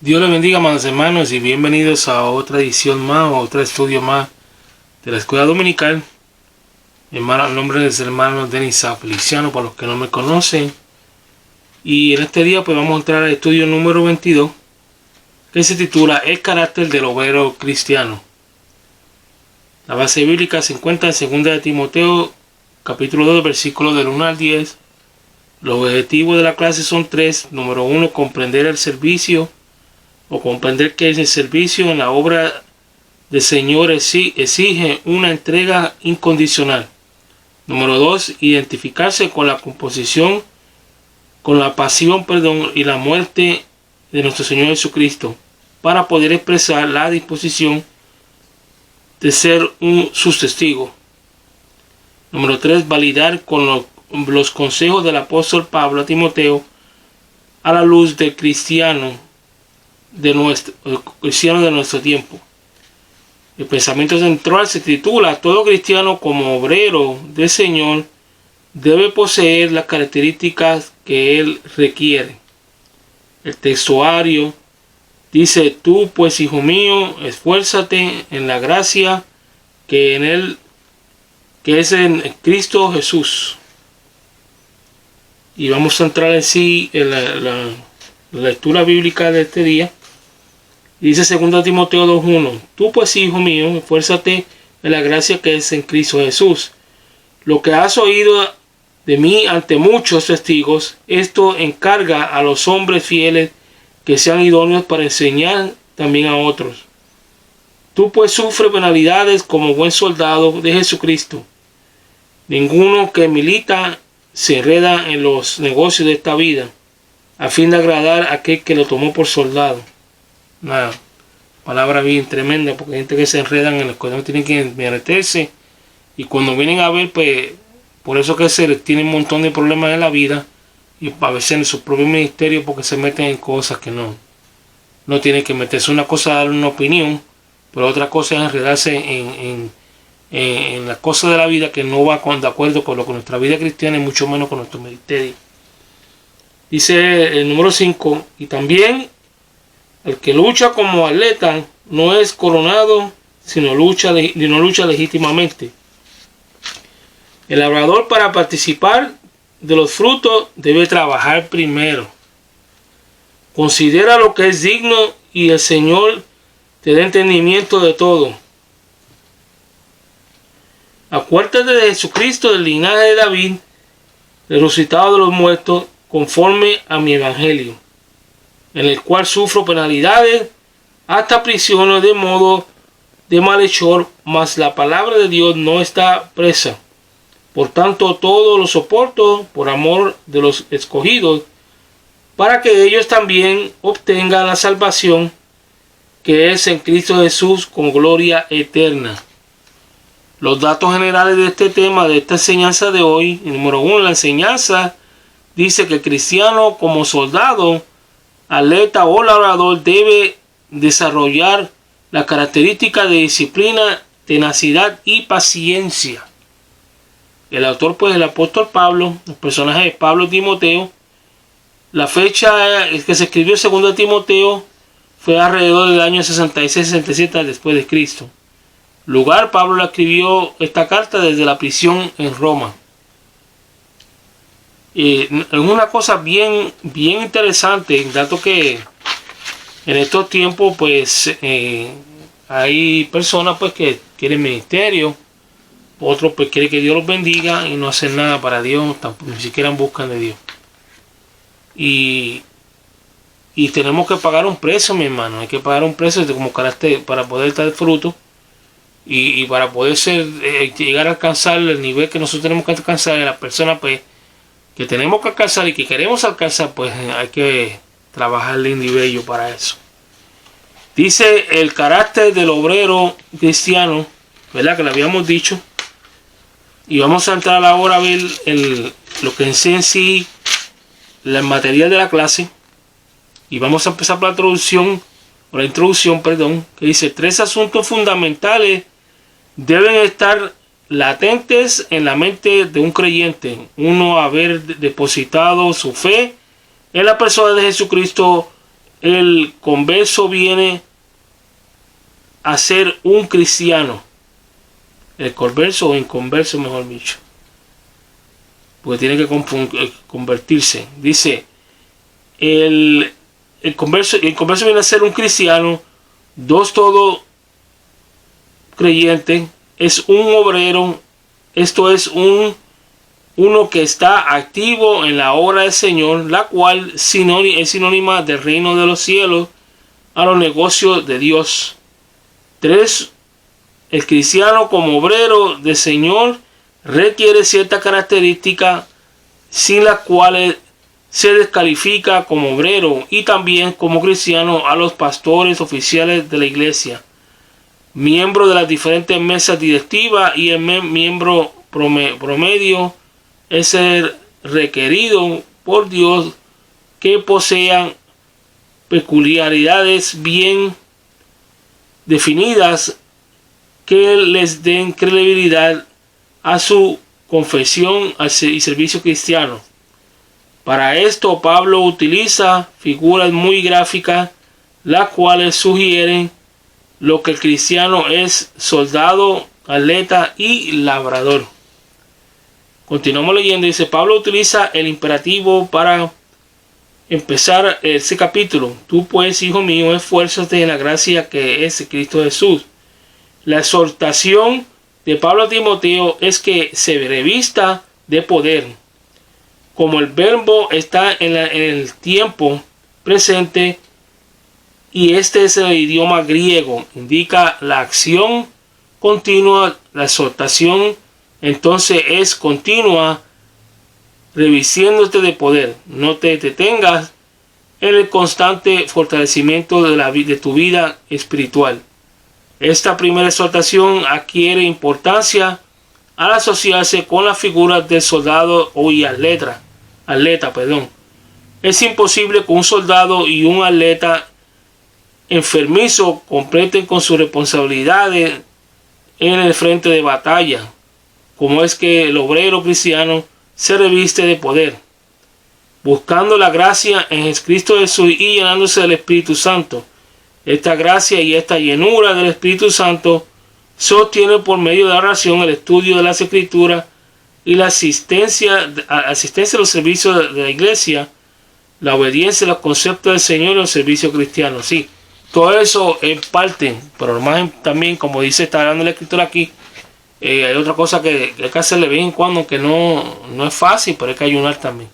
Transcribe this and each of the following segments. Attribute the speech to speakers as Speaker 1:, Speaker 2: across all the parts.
Speaker 1: Dios les bendiga, amados hermanos, y bienvenidos a otra edición más, o otro estudio más de la Escuela Dominical. Hermano, el nombre es el hermano Denis Feliciano, para los que no me conocen. Y en este día pues vamos a entrar al estudio número 22, que se titula El carácter del obrero cristiano. La base bíblica se encuentra en 2 de Timoteo, capítulo 2, versículos del 1 al 10. Los objetivos de la clase son tres. Número 1, comprender el servicio, o comprender que el servicio en la obra del Señor exige una entrega incondicional. Número 2, identificarse con la composición, con la pasión, y la muerte de nuestro Señor Jesucristo, para poder expresar la disposición de ser sus testigos. Número 3, validar con los consejos del apóstol Pablo a Timoteo a la luz del cristiano de nuestro tiempo. El pensamiento central se titula: todo cristiano como obrero del Señor debe poseer las características que él requiere. El textuario dice: tú pues, hijo mío, esfuérzate en la gracia que es en Cristo Jesús. Y vamos a entrar en la lectura bíblica de este día. Dice 2 Timoteo 2:1: tú pues, hijo mío, esfuérzate en la gracia que es en Cristo Jesús. Lo que has oído de mí ante muchos testigos, esto encarga a los hombres fieles que sean idóneos para enseñar también a otros. Tú pues sufre penalidades como buen soldado de Jesucristo. Ninguno que milita se enreda en los negocios de esta vida, a fin de agradar a aquel que lo tomó por soldado. Una palabra bien tremenda, porque hay gente que se enredan en las cosas, no tienen que meterse, y cuando vienen a ver, pues, por eso que se les tiene un montón de problemas en la vida, y a veces en su propio ministerio, porque se meten en cosas que no tienen que meterse. Una cosa es dar una opinión, pero otra cosa es enredarse en las cosas de la vida que no va de acuerdo con lo que nuestra vida cristiana y mucho menos con nuestro ministerio. Dice el número 5: y también el que lucha como atleta no es coronado, sino lucha legítimamente. El labrador, para participar de los frutos, debe trabajar primero. Considera lo que es digno y el Señor te dé entendimiento de todo. Acuérdate de Jesucristo, del linaje de David, resucitado de los muertos, conforme a mi evangelio, en el cual sufro penalidades hasta prisiones de modo de malhechor, mas la palabra de Dios no está presa. Por tanto, todo lo soporto por amor de los escogidos, para que ellos también obtengan la salvación que es en Cristo Jesús con gloria eterna. Los datos generales de este tema, de esta enseñanza de hoy. Número 1, la enseñanza dice que el cristiano como soldado, atleta o labrador debe desarrollar las características de disciplina, tenacidad y paciencia. El autor, pues, el apóstol Pablo, el personaje de Pablo Timoteo. La fecha que se escribió 2 Timoteo fue alrededor del año 66-67 después de Cristo. Lugar: Pablo le escribió esta carta desde la prisión en Roma. Es una cosa bien interesante, dato que en estos tiempos pues hay personas pues que quieren ministerio, otros pues quieren que Dios los bendiga y no hacen nada para Dios, tampoco, ni siquiera buscan de Dios. Y tenemos que pagar un precio, mi hermano. Hay que pagar un precio como carácter para poder dar fruto y para poder llegar a alcanzar el nivel que nosotros tenemos que alcanzar. La persona pues que tenemos que alcanzar y que queremos alcanzar, pues hay que trabajar lindo y bello para eso. Dice el carácter del obrero cristiano, ¿verdad? Que lo habíamos dicho. Y vamos a entrar ahora a ver lo que es en sí el material de la clase. Y vamos a empezar por la introducción, que dice: 3 asuntos fundamentales deben estar latentes en la mente de un creyente. 1, haber depositado su fe en la persona de Jesucristo el converso viene a ser un cristiano. El converso o inconverso, mejor dicho. Porque tiene que convertirse. Dice, el converso viene a ser un cristiano. Dos, todo creyente. Es un obrero. Esto es uno que está activo en la obra del Señor, la cual es sinónima del reino de los cielos a los negocios de Dios. 3. El cristiano como obrero del Señor requiere ciertas características sin las cuales se descalifica como obrero y también como cristiano a los pastores oficiales de la iglesia, miembros de las diferentes mesas directivas, y el miembro promedio es ser requerido por Dios que posean peculiaridades bien definidas que les den credibilidad a su confesión y servicio cristiano. Para esto Pablo utiliza figuras muy gráficas, las cuales sugieren lo que el cristiano es: soldado, atleta y labrador. Continuamos leyendo. Dice, Pablo utiliza el imperativo para empezar ese capítulo. Tú pues, hijo mío, esfuérzate en la gracia que es Cristo Jesús. La exhortación de Pablo a Timoteo es que se revista de poder. Como el verbo está en el tiempo presente y este es el idioma griego, indica la acción continua. La exhortación entonces es continua, revistiéndote de poder. No te detengas en el constante fortalecimiento de tu vida espiritual. Esta primera exhortación adquiere importancia al asociarse con las figuras del soldado y atleta. Es imposible que un soldado y un atleta enfermizo completen con sus responsabilidades en el frente de batalla, como es que el obrero cristiano se reviste de poder, buscando la gracia en Cristo Jesús y llenándose del Espíritu Santo. Esta gracia y esta llenura del Espíritu Santo sostiene por medio de la oración, el estudio de las Escrituras y la asistencia a los servicios de la iglesia, la obediencia a los conceptos del Señor y los servicios cristianos. Sí, todo eso es parte, pero más también, como dice, está hablando la Escritura aquí, hay otra cosa que hay que hacerle de vez en cuando, que no es fácil, pero hay que ayunar también.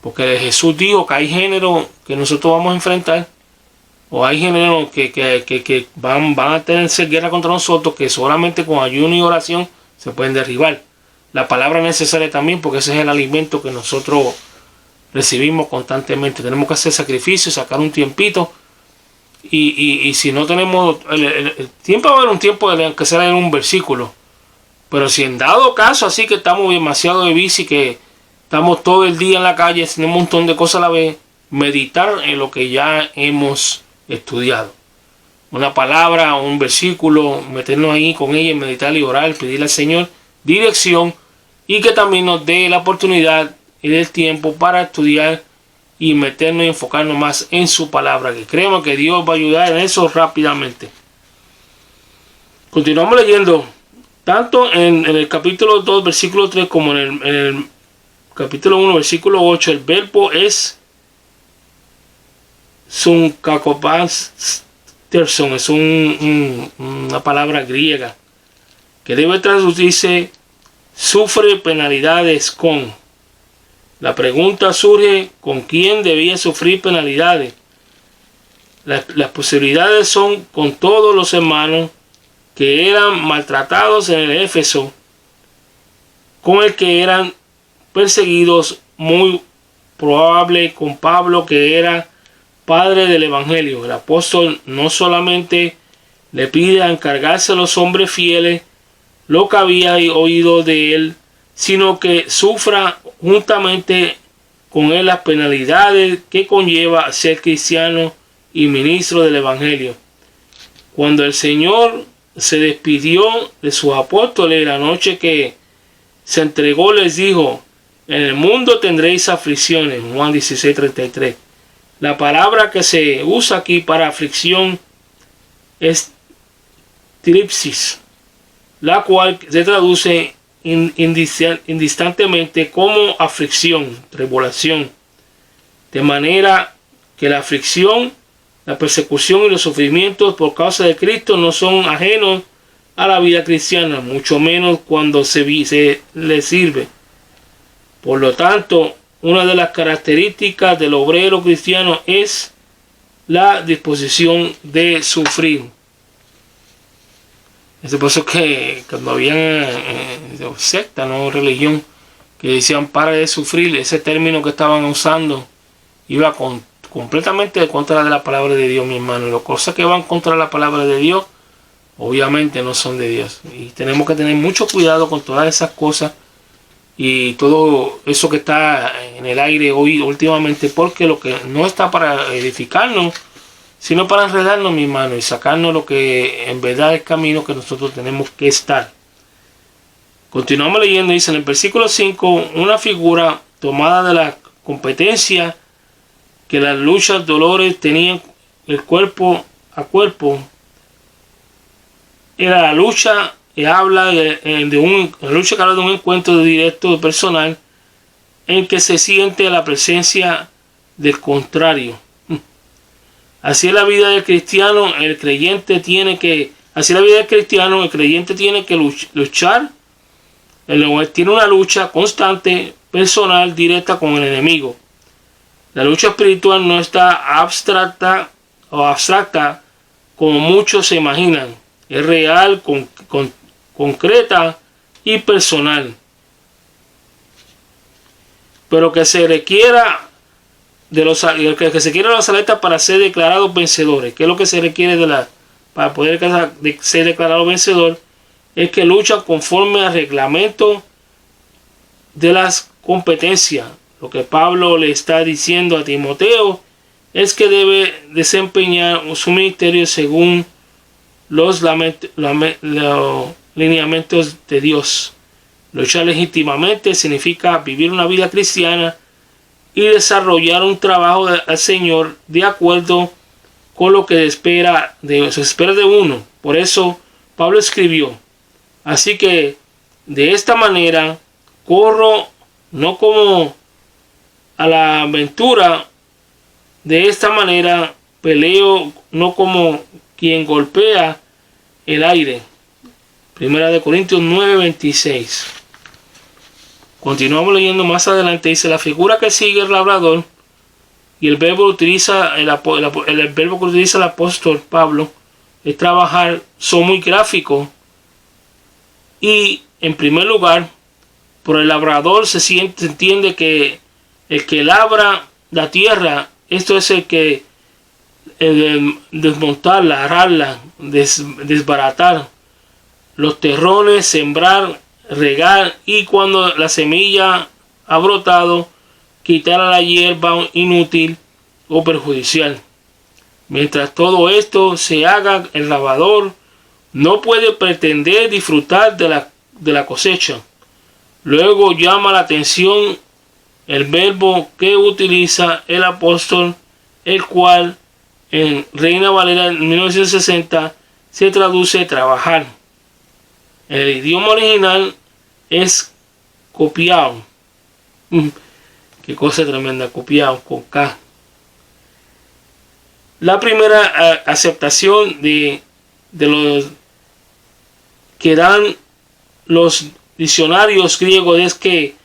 Speaker 1: Porque Jesús dijo que hay géneros que nosotros vamos a enfrentar, o hay géneros que van a tener guerra contra nosotros, que solamente con ayuno y oración se pueden derribar. La palabra es necesaria también, porque ese es el alimento que nosotros recibimos constantemente. Tenemos que hacer sacrificios, sacar un tiempito, y si no tenemos el tiempo, va a haber un tiempo de que sea en un versículo. Pero si en dado caso así que estamos demasiado de bici, que estamos todo el día en la calle haciendo un montón de cosas a la vez, meditar en lo que ya hemos estudiado. Una palabra, un versículo, meternos ahí con ella, meditar y orar, pedirle al Señor dirección, y que también nos dé la oportunidad y el tiempo para estudiar y meternos y enfocarnos más en su palabra, que creemos que Dios va a ayudar en eso rápidamente. Continuamos leyendo. Tanto en el capítulo 2, versículo 3, como en el capítulo 1, versículo 8, el verbo es sunkakopasterson, es una palabra griega que debe traducirse sufre penalidades con. La pregunta surge: ¿con quién debía sufrir penalidades? Las posibilidades son con todos los hermanos que eran maltratados en el Éfeso, con el que eran perseguidos, muy probable con Pablo, que era padre del Evangelio. El apóstol no solamente le pide a encargarse a los hombres fieles lo que había oído de él, sino que sufra juntamente con él las penalidades que conlleva ser cristiano y ministro del Evangelio. Cuando el Señor se despidió de sus apóstoles la noche que se entregó, les dijo: en el mundo tendréis aflicciones. Juan 16:33. La palabra que se usa aquí para aflicción es tripsis, la cual se traduce indistantemente como aflicción, tribulación. De manera que la aflicción, la persecución y los sufrimientos por causa de Cristo no son ajenos a la vida cristiana, mucho menos cuando se le sirve. Por lo tanto, una de las características del obrero cristiano es la disposición de sufrir. Es por eso que cuando había secta, no religión, que decían para de sufrir, ese término que estaban usando iba completamente en contra de la palabra de Dios, mi hermano. Las cosas que van contra la palabra de Dios, obviamente no son de Dios. Y tenemos que tener mucho cuidado con todas esas cosas y todo eso que está en el aire hoy últimamente, porque lo que no está para edificarnos, sino para enredarnos, mi hermano, y sacarnos lo que en verdad es el camino que nosotros tenemos que estar. Continuamos leyendo, dice en el versículo 5, una figura tomada de la competencia que las luchas, dolores tenían el cuerpo a cuerpo. Era la lucha que habla de un encuentro directo personal en que se siente la presencia del contrario. Así es la vida del cristiano, el creyente tiene que luchar. Él tiene una lucha constante, personal, directa con el enemigo. La lucha espiritual no está abstracta como muchos se imaginan. Es real, concreta y personal. Pero que se requiera que se quiere los atletas para ser declarados vencedores. ¿Qué es lo que se requiere para poder ser declarado vencedor? Es que luchan conforme al reglamento de las competencias. Lo que Pablo le está diciendo a Timoteo es que debe desempeñar su ministerio según los lineamientos de Dios. Luchar legítimamente significa vivir una vida cristiana y desarrollar un trabajo al Señor de acuerdo con lo que se espera de uno. Por eso Pablo escribió: así que de esta manera corro no como a la aventura, de esta manera peleo no como quien golpea el aire. Primera de Corintios 9:26. Continuamos leyendo más adelante. Dice: la figura que sigue el labrador, y el verbo el verbo que utiliza el apóstol Pablo es trabajar, son muy gráficos. Y en primer lugar, por el labrador se entiende que el que labra la tierra, esto es el que desmontarla, ararla, desbaratar los terrones, sembrar, regar, y cuando la semilla ha brotado, quitar a la hierba inútil o perjudicial. Mientras todo esto se haga, el labrador no puede pretender disfrutar de la cosecha. Luego llama la atención el verbo que utiliza el apóstol, el cual en Reina Valera en 1960 se traduce trabajar. El idioma original es copiado. Qué cosa tremenda, copiado con K. La primera aceptación de los que dan los diccionarios griegos es que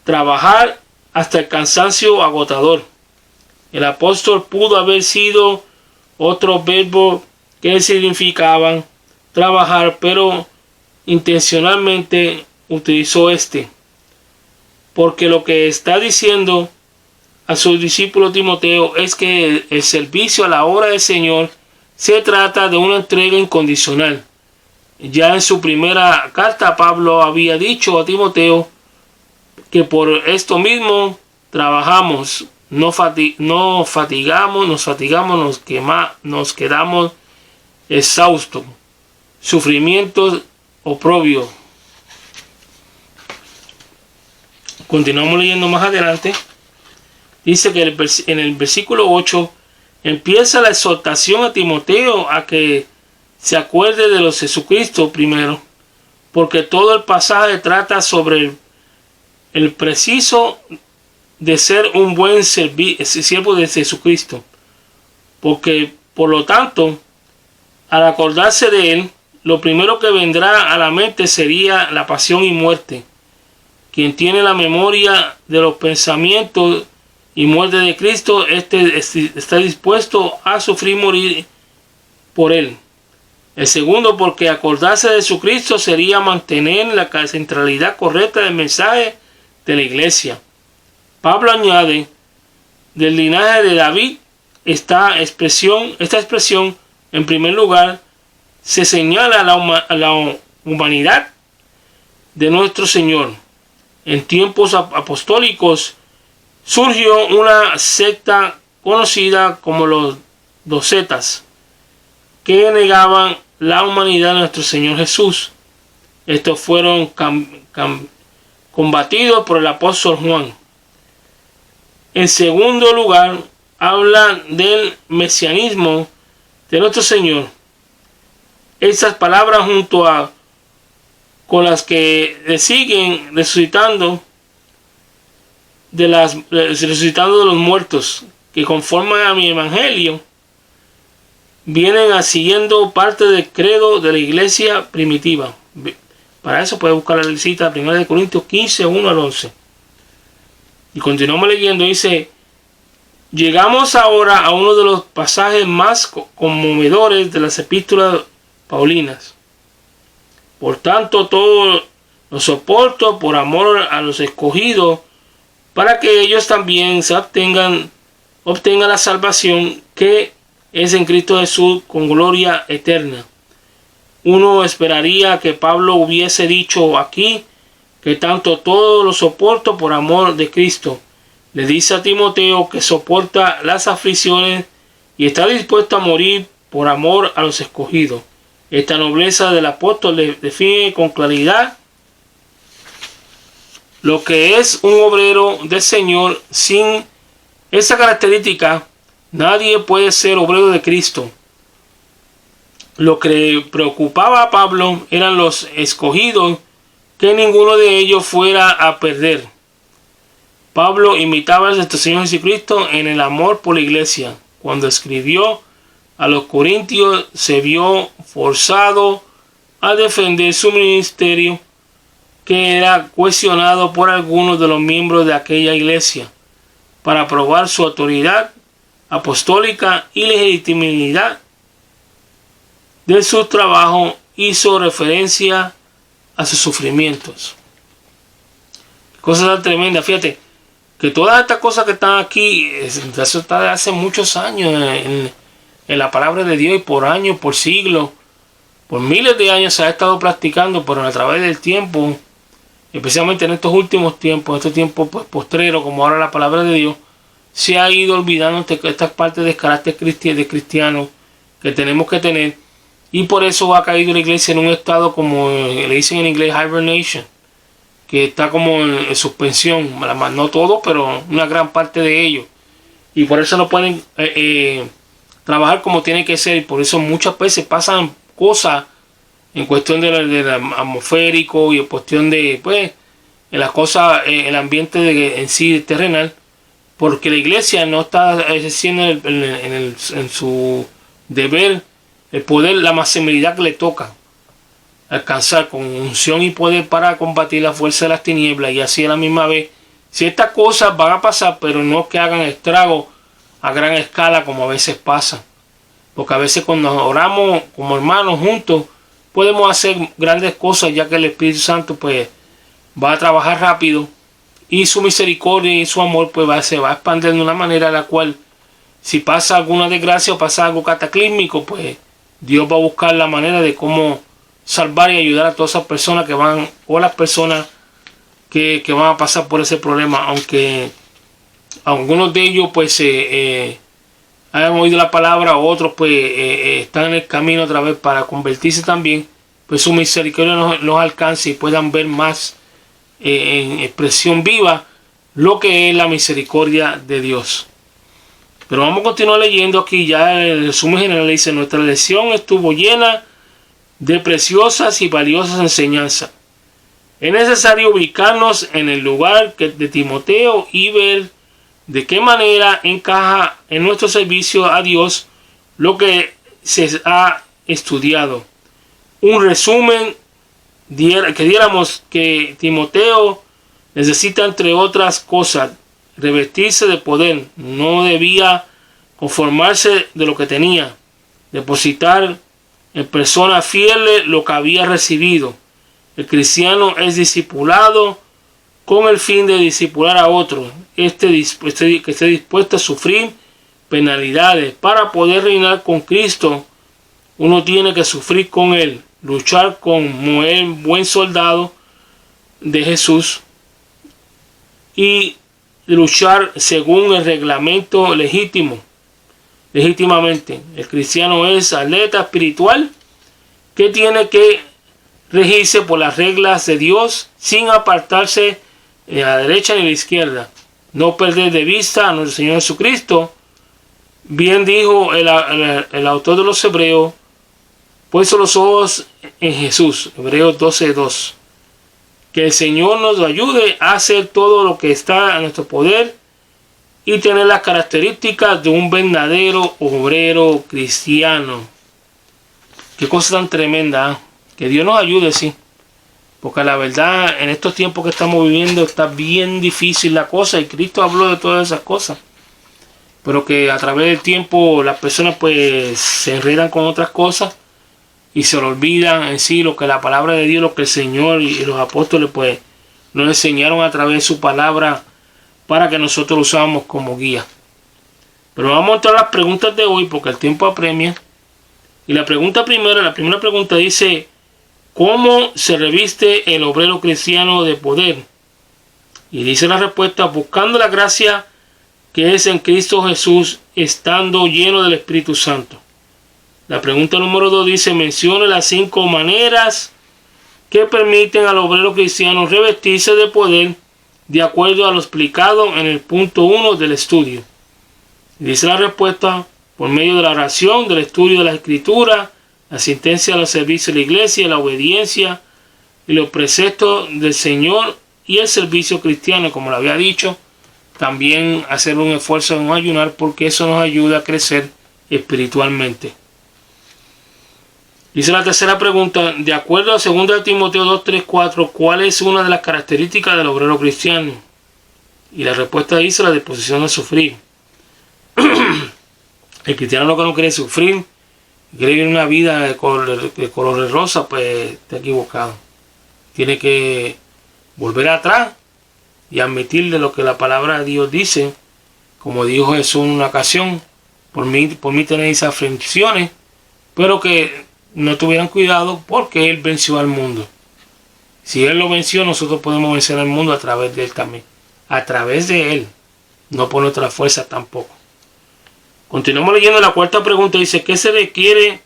Speaker 1: trabajar hasta el cansancio agotador. El apóstol pudo haber sido otro verbo que significaban trabajar, pero intencionalmente utilizó porque lo que está diciendo a su discípulo Timoteo es que el servicio a la obra del Señor se trata de una entrega incondicional. Ya en su primera carta Pablo había dicho a Timoteo que por esto mismo trabajamos, nos fatigamos, nos quedamos exhaustos, sufrimientos, oprobio. Continuamos leyendo más adelante. dice que en el versículo 8 empieza la exhortación a Timoteo a que se acuerde de los Jesucristo primero, porque todo el pasaje trata sobre el preciso de ser un buen siervo de Jesucristo, porque por lo tanto, al acordarse de él, lo primero que vendrá a la mente sería la pasión y muerte. Quien tiene la memoria de los pensamientos y muerte de Cristo, está dispuesto a sufrir y morir por él. El segundo, porque acordarse de Jesucristo sería mantener la centralidad correcta del mensaje de la iglesia. Pablo añade, del linaje de David, esta expresión, en primer lugar, se señala a la humanidad de nuestro Señor. En tiempos apostólicos surgió una secta conocida como los docetas, que negaban la humanidad de nuestro Señor Jesús. Estos fueron combatidos por el apóstol Juan. En segundo lugar, habla del mesianismo de nuestro Señor. Estas palabras con las que le siguen resucitando de los muertos, que conforman a mi evangelio, vienen siguiendo parte del credo de la iglesia primitiva. Para eso puede buscar la cita 1 Corintios 15, 1 al 11. Y continuamos leyendo, dice: llegamos ahora a uno de los pasajes más conmovedores de las epístolas paulinas. Por tanto, todo lo soporto por amor a los escogidos, para que ellos también obtengan la salvación que es en Cristo Jesús con gloria eterna. Uno esperaría que Pablo hubiese dicho aquí que tanto todo lo soporto por amor de Cristo. Le dice a Timoteo que soporta las aflicciones y está dispuesto a morir por amor a los escogidos. Esta nobleza del apóstol le define con claridad lo que es un obrero del Señor. Sin esa característica, nadie puede ser obrero de Cristo. Lo que preocupaba a Pablo eran los escogidos, que ninguno de ellos fuera a perder. Pablo imitaba a nuestro Señor Jesucristo en el amor por la iglesia. Cuando escribió a los Corintios, se vio forzado a defender su ministerio, que era cuestionado por algunos de los miembros de aquella iglesia, para probar su autoridad apostólica y legitimidad de su trabajo. Hizo referencia a sus sufrimientos. Cosas tan tremendas. Fíjate que todas estas cosas que están aquí, eso está de hace muchos años en la palabra de Dios, y por años, por siglos, por miles de años se ha estado practicando, pero a través del tiempo, especialmente en estos últimos tiempos, estos tiempos postreros, como ahora la palabra de Dios, se ha ido olvidando estas partes del carácter cristiano que tenemos que tener, y por eso ha caído la iglesia en un estado, como le dicen en inglés, hibernation, que está como en suspensión, no todo, pero una gran parte de ellos, y por eso no pueden trabajar como tiene que ser, y por eso muchas veces pasan cosas en cuestión del atmosférico y en cuestión de en las cosas, el ambiente en sí terrenal, porque la iglesia no está ejerciendo en su deber el poder, la maximidad que le toca alcanzar con unción y poder para combatir la fuerza de las tinieblas, y así a la misma vez, si estas cosas van a pasar, pero no que hagan estragos a gran escala como a veces pasa, porque a veces cuando oramos como hermanos juntos podemos hacer grandes cosas, ya que el Espíritu Santo pues va a trabajar rápido, y su misericordia y su amor pues se va a expandir de una manera en la cual, si pasa alguna desgracia o pasa algo cataclísmico, pues Dios va a buscar la manera de cómo salvar y ayudar a todas esas personas que van, o las personas que van a pasar por ese problema, aunque algunos de ellos pues hayan oído la palabra, o otros pues están en el camino otra vez para convertirse también, pues su misericordia los alcance y puedan ver más en expresión viva lo que es la misericordia de Dios. Pero vamos a continuar leyendo aquí. Ya el resumen general dice: nuestra lección estuvo llena de preciosas y valiosas enseñanzas. Es necesario ubicarnos en el lugar de Timoteo y ver de qué manera encaja en nuestro servicio a Dios lo que se ha estudiado. Un resumen que diéramos que Timoteo necesita, entre otras cosas, revestirse de poder. No debía conformarse de lo que tenía, depositar en personas fieles lo que había recibido. El cristiano es discipulado con el fin de discipular a otros, que esté dispuesto a sufrir penalidades. Para poder reinar con Cristo, uno tiene que sufrir con Él, luchar como el buen soldado de Jesús y luchar según el reglamento legítimamente. El cristiano es atleta espiritual que tiene que regirse por las reglas de Dios sin apartarse ni a la derecha ni a la izquierda. No perder de vista a nuestro Señor Jesucristo. Bien dijo el autor de los Hebreos: puesto los ojos en Jesús. Hebreos 12:2. Que el Señor nos ayude a hacer todo lo que está a nuestro poder y tener las características de un verdadero obrero cristiano. Qué cosa tan tremenda, ¿eh? Que Dios nos ayude, sí. Porque la verdad, en estos tiempos que estamos viviendo, está bien difícil la cosa. Y Cristo habló de todas esas cosas. Pero que a través del tiempo las personas pues se enredan con otras cosas. Y se lo olvidan en sí lo que la palabra de Dios, lo que el Señor y los apóstoles pues nos enseñaron a través de su palabra para que nosotros lo usáramos como guía. Pero vamos a entrar a las preguntas de hoy porque el tiempo apremia. Y la primera pregunta dice: ¿cómo se reviste el obrero cristiano de poder? Y dice la respuesta: buscando la gracia que es en Cristo Jesús, estando lleno del Espíritu Santo. La pregunta número 2 dice: mencione las 5 maneras que permiten al obrero cristiano revestirse de poder de acuerdo a lo explicado en el punto 1 del estudio. Dice la respuesta: por medio de la oración, del estudio de la Escritura, la asistencia a los servicios de la iglesia, la obediencia y los preceptos del Señor y el servicio cristiano, como lo había dicho. También hacer un esfuerzo en ayunar, porque eso nos ayuda a crecer espiritualmente. Dice la tercera pregunta: de acuerdo a 2 Timoteo 2:3-4, ¿cuál es una de las características del obrero cristiano? Y la respuesta dice: la disposición a sufrir. El cristiano lo que no quiere sufrir, quiere vivir una vida de color de rosa, pues está equivocado. Tiene que volver atrás y admitir de lo que la palabra de Dios dice. Como dijo Jesús en una ocasión: por mí tenéis aflicciones, pero que no tuvieran cuidado, porque Él venció al mundo. Si Él lo venció, nosotros podemos vencer al mundo a través de Él también. A través de Él, no por nuestra fuerza tampoco. Continuamos leyendo la cuarta pregunta. Dice: ¿qué se requiere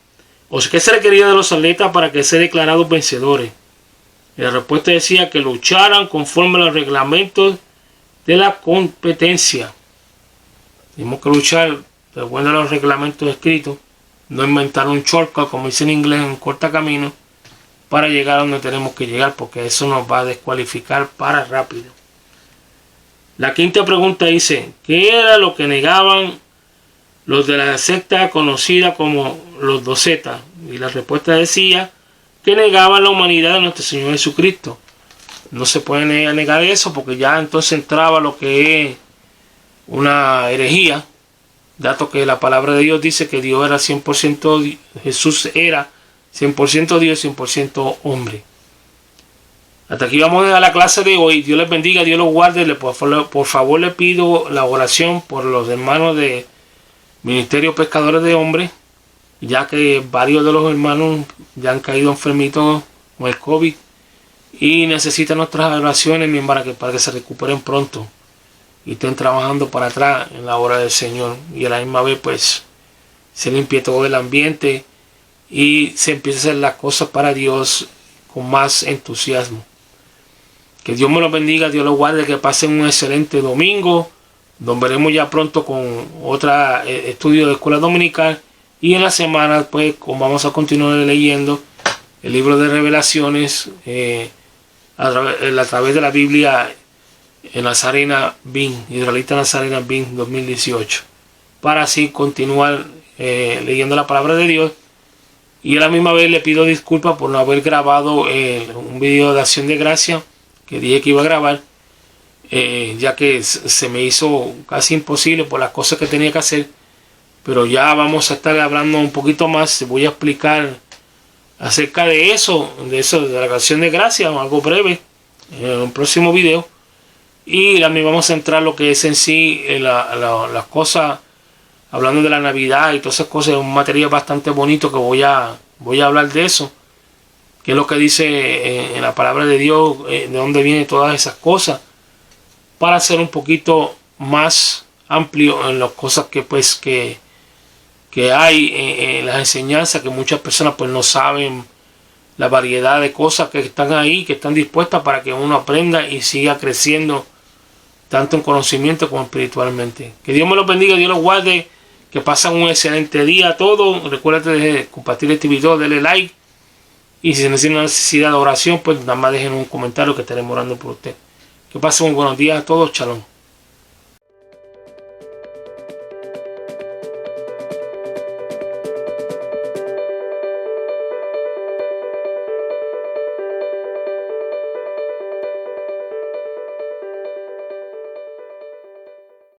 Speaker 1: o qué se requería de los atletas para que sean declarados vencedores? Y la respuesta decía que lucharan conforme a los reglamentos de la competencia. Tenemos que luchar de acuerdo a los reglamentos escritos. No inventar un shortcut, como dice en inglés, un cortacamino, para llegar a donde tenemos que llegar, porque eso nos va a descualificar para rápido. La quinta pregunta dice: ¿qué era lo que negaban los de la secta conocida como los docetas? Y la respuesta decía que negaban la humanidad de nuestro Señor Jesucristo. No se puede negar eso, porque ya entonces entraba lo que es una herejía, dato que la palabra de Dios dice que Dios era 100%, Jesús era 100% Dios, 100% hombre. Hasta aquí vamos a dejar la clase de hoy. Dios les bendiga, Dios los guarde. Por favor, le pido la oración por los hermanos de Ministerio Pescadores de Hombres, ya que varios de los hermanos ya han caído enfermitos con el COVID y necesitan nuestras oraciones, para que se recuperen pronto y estén trabajando para atrás en la obra del Señor, y a la misma vez pues se limpie todo el ambiente y se empiece a hacer las cosas para Dios con más entusiasmo. Que Dios me los bendiga, Dios los guarde, que pasen un excelente domingo. Nos veremos ya pronto con otra estudio de escuela dominical. Y en la semana, pues, vamos a continuar leyendo el libro de Revelaciones a través de la Biblia en Nazarena BIN, Israelita Nazarena BIN 2018. Para así continuar leyendo la palabra de Dios. Y a la misma vez le pido disculpas por no haber grabado un video de acción de gracia que dije que iba a grabar. Ya que se me hizo casi imposible por las cosas que tenía que hacer, pero ya vamos a estar hablando un poquito más. Voy a explicar acerca de la acción de gracia, algo breve en un próximo video, y también vamos a entrar lo que es en sí las cosas, hablando de la Navidad y todas esas cosas. Es un material bastante bonito que voy a hablar de eso, que es lo que dice en la palabra de Dios, de dónde vienen todas esas cosas, para ser un poquito más amplio en las cosas que hay en las enseñanzas, que muchas personas pues no saben la variedad de cosas que están ahí, que están dispuestas para que uno aprenda y siga creciendo tanto en conocimiento como espiritualmente. Que Dios me los bendiga, Dios los guarde, que pasen un excelente día a todos. Recuérdate de compartir este video, denle like, y si necesitan una necesidad de oración, pues nada más dejen un comentario que estaremos orando por usted. Que pasen un buenos días a todos. Shalom.